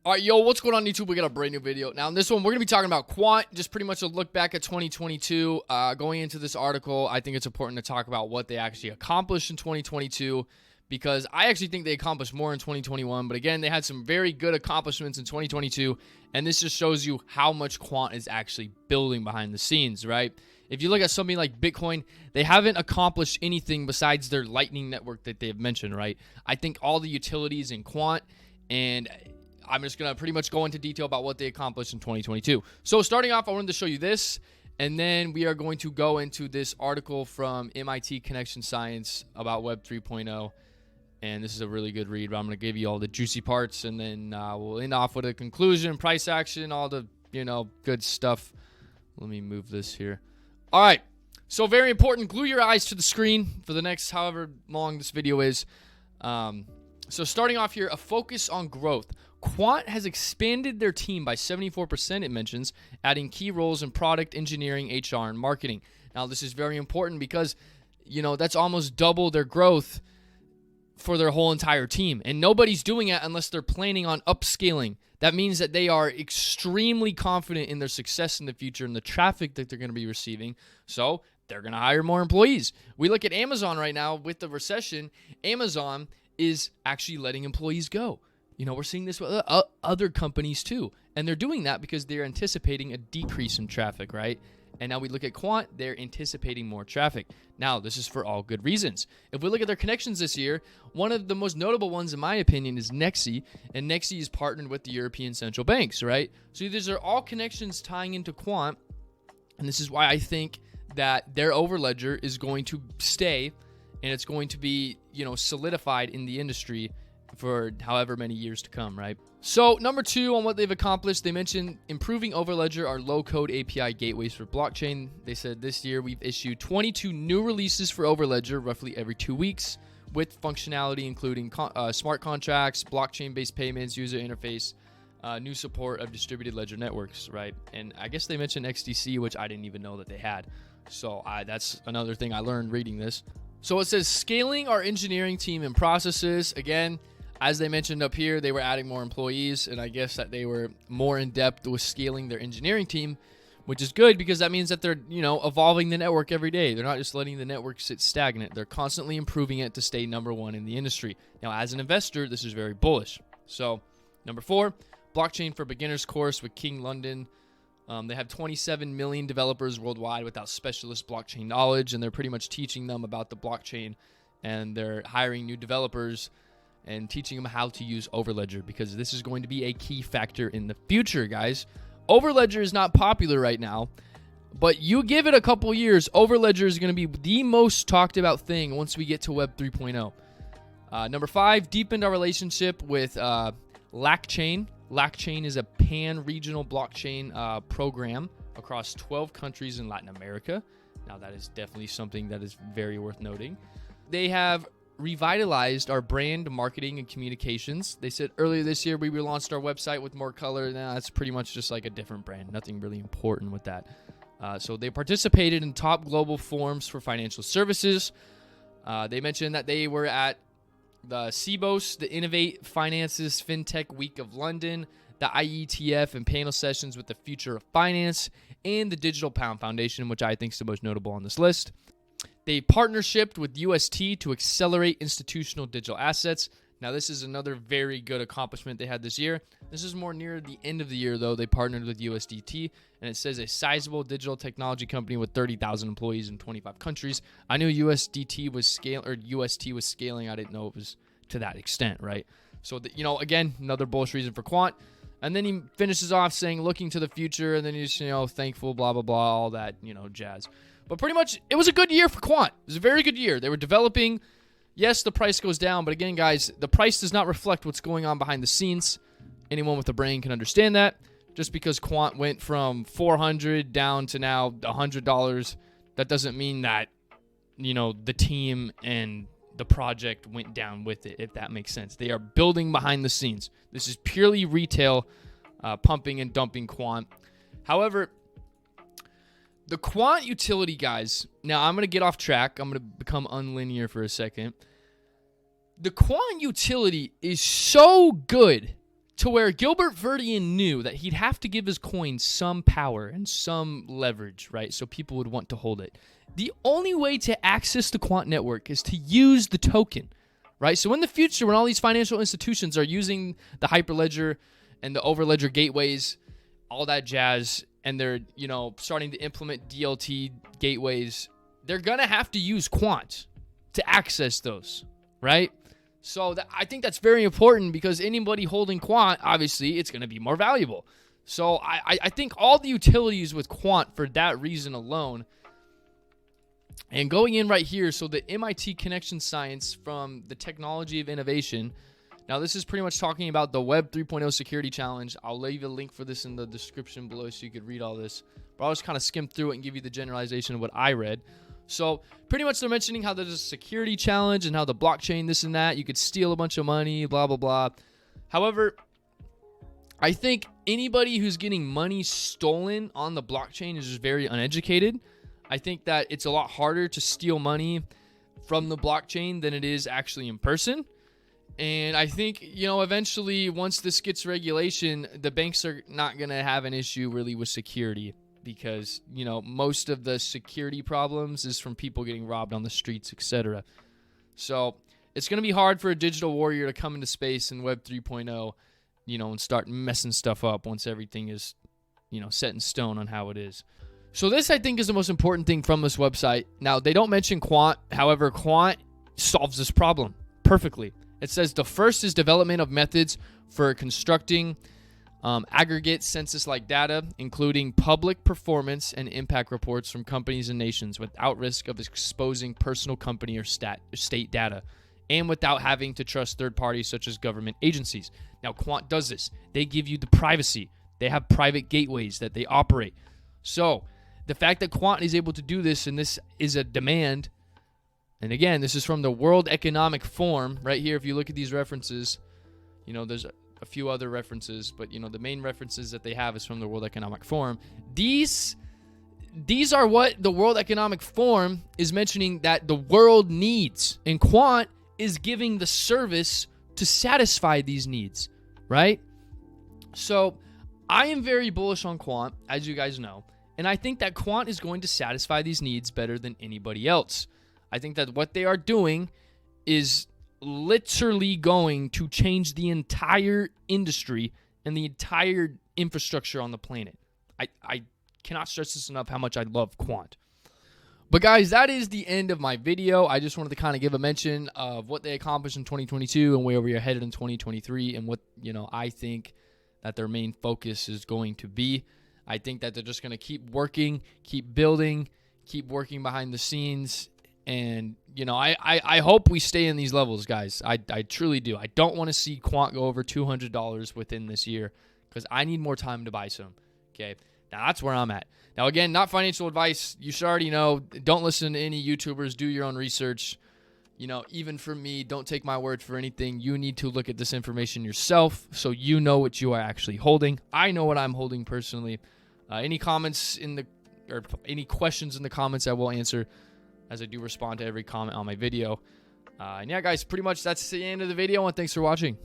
All right, yo, what's going on YouTube? We got a brand new video. Now, in this one, we're going to be talking about Quant, just pretty much a look back at 2022. Going into this article, I think it's important to talk about what they actually accomplished in 2022 because I actually think they accomplished more in 2021. But again, they had some very good accomplishments in 2022, and this just shows you how much Quant is actually building behind the scenes, right? If you look at something like Bitcoin, they haven't accomplished anything besides their Lightning Network that they have mentioned, right? I think all the utilities in Quant, and I'm just going to pretty much go into detail about what they accomplished in 2022. So starting off, I wanted to show you this, and then we are going to go into this article from MIT Connection Science about Web 3.0. And this is a really good read, but I'm going to give you all the juicy parts, and then we'll end off with a conclusion, price action, all the, good stuff. Let me move this here. All right. So very important, glue your eyes to the screen for the next however long this video is. So starting off here, a focus on growth. Quant has expanded their team by 74%, it mentions, adding key roles in product, engineering, HR, and marketing. Now, this is very important because, that's almost double their growth for their whole entire team. And nobody's doing it unless they're planning on upscaling. That means that they are extremely confident in their success in the future and the traffic that they're going to be receiving. So they're going to hire more employees. We look at Amazon right now with the recession. Amazon is actually letting employees go. We're seeing this with other companies too. And they're doing that because they're anticipating a decrease in traffic, right? And now we look at Quant, they're anticipating more traffic. Now, this is for all good reasons. If we look at their connections this year, one of the most notable ones, in my opinion, is Nexi. And Nexi is partnered with the European Central Banks, right? So these are all connections tying into Quant. And this is why I think that their Overledger is going to stay and it's going to be, solidified in the industry for however many years to come, right? So number 2 on what they've accomplished, they mentioned improving Overledger are low-code API gateways for blockchain. They said this year we've issued 22 new releases for Overledger roughly every 2 weeks with functionality including smart contracts, blockchain-based payments, user interface, new support of distributed ledger networks, right? And I guess they mentioned XDC, which I didn't even know that they had. So that's another thing I learned reading this. So it says scaling our engineering team and processes. Again, as they mentioned up here, they were adding more employees, and I guess that they were more in depth with scaling their engineering team, which is good because that means that they're, evolving the network every day. They're not just letting the network sit stagnant. They're constantly improving it to stay number 1 in the industry. Now, as an investor, this is very bullish. So, number 4, blockchain for beginners course with King London. They have 27 million developers worldwide without specialist blockchain knowledge, and they're pretty much teaching them about the blockchain, and they're hiring new developers and teaching them how to use Overledger because this is going to be a key factor in the future, guys. Overledger is not popular right now, but you give it a couple years, Overledger is going to be the most talked about thing once we get to Web 3.0. Number 5, deepened our relationship with LACchain. LACchain is a pan-regional blockchain program across 12 countries in Latin America. Now, that is definitely something that is very worth noting. They have revitalized our brand marketing and communications. They said earlier this year we relaunched our website with more color. Now that's pretty much just like a different brand. Nothing really important with that. So they participated in top global forums for financial services. They mentioned that they were at the CBOS, the Innovate Finances FinTech Week of London, the IETF and panel sessions with the Future of Finance, and the Digital Pound Foundation, which I think is the most notable on this list. They partnershiped with UST to accelerate institutional digital assets. Now, this is another very good accomplishment they had this year. This is more near the end of the year, though. They partnered with USDT, and it says a sizable digital technology company with 30,000 employees in 25 countries. I knew USDT was UST was scaling. I didn't know it was to that extent, right? So, again, another bullish reason for Quant. And then he finishes off saying, looking to the future, and then he's, thankful, blah, blah, blah, all that, jazz. But pretty much, it was a good year for Quant. It was a very good year. They were developing. Yes, the price goes down, but again, guys, the price does not reflect what's going on behind the scenes. Anyone with a brain can understand that. Just because Quant went from $400 down to now $100, that doesn't mean that, the team and the project went down with it, if that makes sense. They are building behind the scenes. This is purely retail, pumping and dumping Quant. However, the Quant utility, guys, now I'm going to get off track. I'm going to become unlinear for a second. The Quant utility is so good to where Gilbert Verdian knew that he'd have to give his coin some power and some leverage, right? So people would want to hold it. The only way to access the Quant network is to use the token, right? So in the future, when all these financial institutions are using the Hyperledger and the Overledger gateways, all that jazz, and they're, starting to implement DLT gateways, they're going to have to use Quant to access those, right? So I think that's very important, because anybody holding Quant, obviously, it's going to be more valuable. So I think all the utilities with Quant for that reason alone. And going in right here, so the MIT Connection Science from the Technology of Innovation. Now, this is pretty much talking about the Web 3.0 Security Challenge. I'll leave a link for this in the description below so you could read all this. But I'll just kind of skim through it and give you the generalization of what I read. So pretty much they're mentioning how there's a security challenge and how the blockchain, this and that, you could steal a bunch of money, blah, blah, blah. However, I think anybody who's getting money stolen on the blockchain is just very uneducated. I think that it's a lot harder to steal money from the blockchain than it is actually in person. And I think, eventually once this gets regulation, the banks are not going to have an issue really with security, because, most of the security problems is from people getting robbed on the streets, etc. So it's going to be hard for a digital warrior to come into space in Web 3.0, and start messing stuff up once everything is, set in stone on how it is. So this, I think, is the most important thing from this website. Now, they don't mention Quant. However, Quant solves this problem perfectly. It says the first is development of methods for constructing aggregate census-like data, including public performance and impact reports from companies and nations without risk of exposing personal company or state data, and without having to trust third parties such as government agencies. Now, Quant does this. They give you the privacy. They have private gateways that they operate. So the fact that Quant is able to do this, and this is a demand, and again, this is from the World Economic Forum right here. If you look at these references, there's a few other references, but the main references that they have is from the World Economic Forum. These are what the World Economic Forum is mentioning that the world needs, and Quant is giving the service to satisfy these needs, right? So I am very bullish on Quant, as you guys know, and I think that Quant is going to satisfy these needs better than anybody else. I think that what they are doing is literally going to change the entire industry and the entire infrastructure on the planet. I cannot stress this enough how much I love Quant. But guys, that is the end of my video. I just wanted to kind of give a mention of what they accomplished in 2022 and where we are headed in 2023, and what, I think that their main focus is going to be. I think that they're just going to keep working, keep building, keep working behind the scenes. And, I hope we stay in these levels, guys. I truly do. I don't want to see Quant go over $200 within this year, because I need more time to buy some. Okay, now that's where I'm at. Now, again, not financial advice. You should already know. Don't listen to any YouTubers. Do your own research. Even for me, don't take my word for anything. You need to look at this information yourself so you know what you are actually holding. I know what I'm holding personally. Any comments or any questions in the comments, I will answer, as I do respond to every comment on my video. And yeah, guys, pretty much that's the end of the video, and thanks for watching.